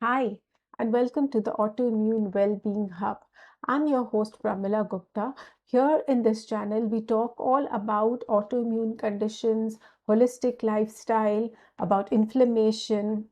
Hi, and welcome to the Autoimmune Wellbeing Hub. I'm your host Pramila Gupta. Here in this channel, we talk all about autoimmune conditions, holistic lifestyle, about inflammation,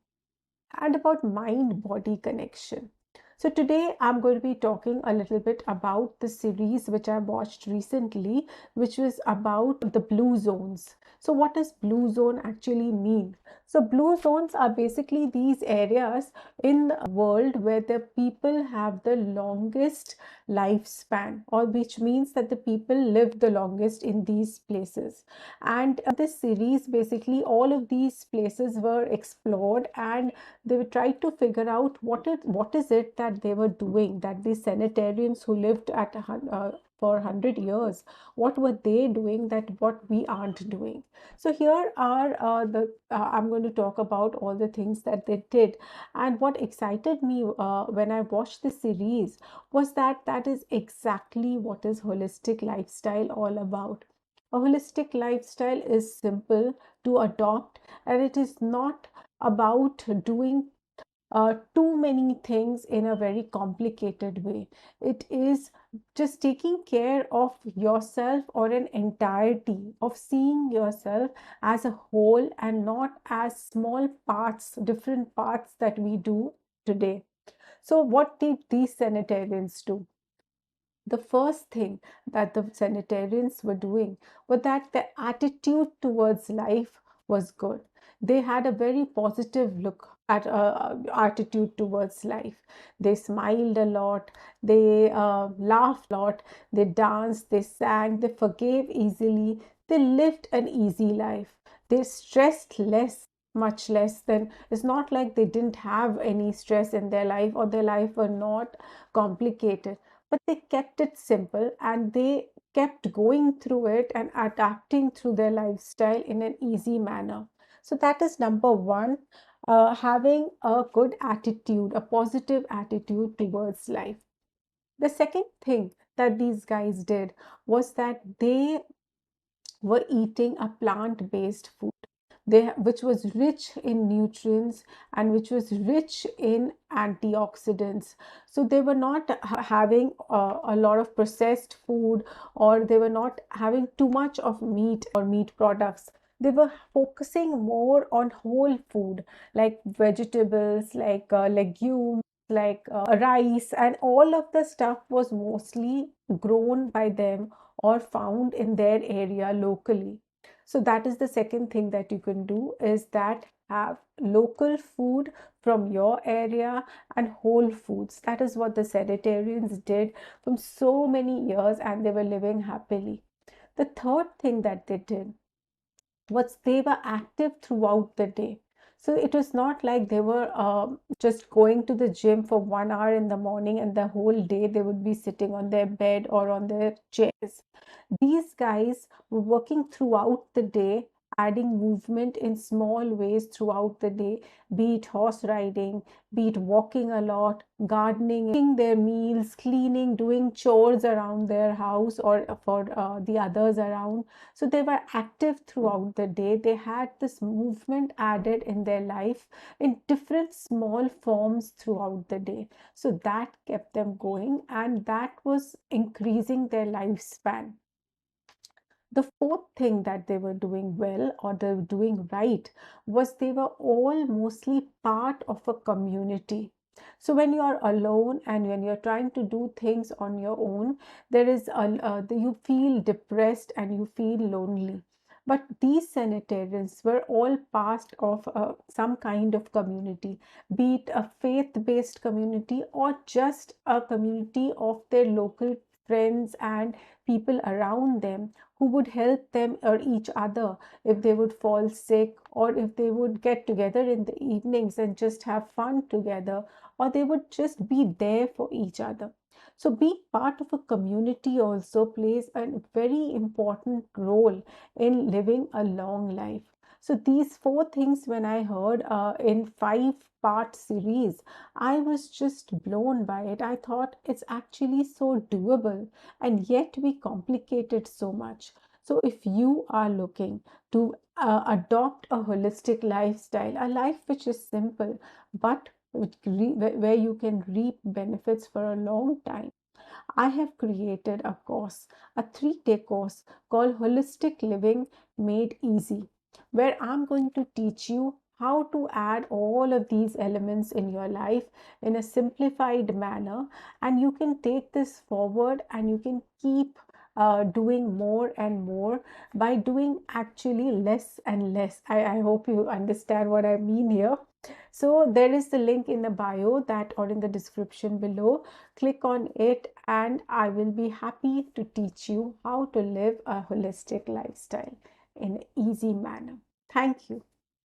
and about mind body connection. So, today I'm going to be talking a little bit about the series which I watched recently, which was about the blue zones. So, what does blue zone actually mean? So, blue zones are basically these areas in the world where the people have the longest lifespan, or which means that the people live the longest in these places. And this series, basically, all of these places were explored, and they were trying to figure out what is it that they were doing, that these sanitarians who lived for 100 years, what were they doing that what we aren't doing. So here are the I'm going to talk about all the things that they did. And what excited me when I watched the series was that that is exactly what is holistic lifestyle all about. A holistic lifestyle is simple to adopt, and it is not about doing too many things in a very complicated way. It is just taking care of yourself, or an entirety of seeing yourself as a whole and not as small parts, different parts that we do today. So, what did these sanitarians do? The first thing that the sanitarians were doing was that their attitude towards life was good. They had a very positive look at attitude towards life. They smiled a lot, they laughed a lot, they danced, they sang, they forgave easily, they lived an easy life. They stressed less, much less than. It's not like they didn't have any stress in their life, or their life were not complicated, but they kept it simple, and they kept going through it and adapting through their lifestyle in an easy manner. So that is number one, having a good attitude, a positive attitude towards life. The second thing that these guys did was that they were eating a plant-based food, which was rich in nutrients and which was rich in antioxidants. So they were not having a lot of processed food, or they were not having too much of meat or meat products. They were focusing more on whole food, like vegetables, like legumes, like rice, and all of the stuff was mostly grown by them or found in their area locally. So that is the second thing that you can do, is that have local food from your area and whole foods. That is what the sanitarians did from so many years, and they were living happily. The third thing that they did was they were active throughout the day. So it was not like they were just going to the gym for 1 hour in the morning, and the whole day they would be sitting on their bed or on their chairs. These guys were working throughout the day, adding movement in small ways throughout the day, be it horse riding, be it walking a lot, gardening, cooking their meals, cleaning, doing chores around their house or for the others around. So they were active throughout the day. They had this movement added in their life in different small forms throughout the day. So that kept them going, and that was increasing their lifespan. The fourth thing that they were doing well, or they were doing right, was they were all mostly part of a community. So when you are alone and when you're trying to do things on your own, there is you feel depressed and you feel lonely. But these sanitarians were all part of some kind of community, be it a faith-based community or just a community of their local friends and people around them, who would help them or each other if they would fall sick, or if they would get together in the evenings and just have fun together, or they would just be there for each other. So being part of a community also plays a very important role in living a long life. So these four things, when I heard in 5-part series, I was just blown by it. I thought it's actually so doable, and yet we complicate it so much. So if you are looking to adopt a holistic lifestyle, a life which is simple but where you can reap benefits for a long time. I have created a course, a 3-day course called Holistic Living Made Easy, where I'm going to teach you how to add all of these elements in your life in a simplified manner. And you can take this forward and you can keep doing more and more by doing actually less and less. I hope you understand what I mean here. So there is the link in the bio that or in the description below. Click on it and I will be happy to teach you how to live a holistic lifestyle in an easy manner. Thank you.